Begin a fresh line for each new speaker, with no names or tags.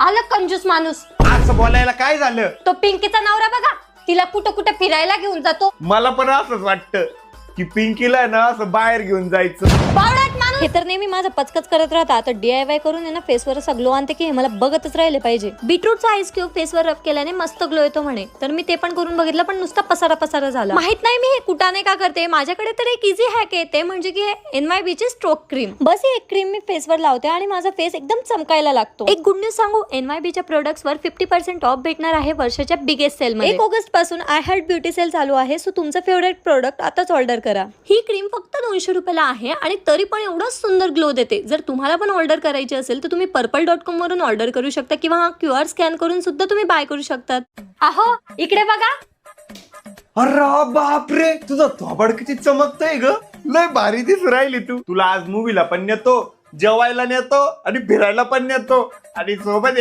आलं कंजूस माणूस.
असं बोलायला काय झालं?
तो पिंकीचा नवरा बघा, तिला कुठं कुठं फिरायला घेऊन जातो.
मला पण असंच वाटतं की पिंकीला ना असं बाहेर घेऊन जायचं.
बावळट माणूस.
हे तर नेहमी माझं पचकच करत राहता. आता DIY करून आहे ना फेसवर असा ग्लो आणते की हे मला बघतच राहिले पाहिजे. बीटरूटचा आईस क्यूब फेसवर रब केल्याने मस्त ग्लो येतो म्हणे, तर मी ते पण करून बघितलं पण नुसता पसारा पसारा झाला. माहित नाही मी हे कुठाने का करते. माझ्याकडे तर एक इझी हॅक आहे, ते म्हणजे की NYB ची स्ट्रोक क्रीम. बस ही एक क्रीम मी फेसवर लावते आणि माझा फेस एकदम चमकायला लागतो. एक गुड न्यूज सांगू, NYB च्या प्रोडक्ट्स वर 50% ऑफ भेटणार आहे वर्षाच्या बिगेस्ट सेल मध्ये. 1 ऑगस्ट पासून आय हार्ट ब्युटी सेल चालू आहे, सो तुमचं फेवरेट प्रोडक्ट आताच ऑर्डर करा. ही क्रीम फक्त 200 रुपयाला आहे आणि तरी पण एवढं सुंदर ग्लो देते. जर तुम्हाला पण ऑर्डर करायची असेल तर तुम्ही purple.com वरून ऑर्डर करू शकता किंवा हा QR स्कॅन करून सुद्धा तुम्ही बाय करू शकतात.
अहो इकडे बघा.
अरे बापरे, तुझं थोबाड किती चमकतंय ग. लय भारी दिसू राहिली तू. तुला आज मूवीला पण नेतो, जेवायला नेतो आणि फिरायला पण नेतो आणि सोबत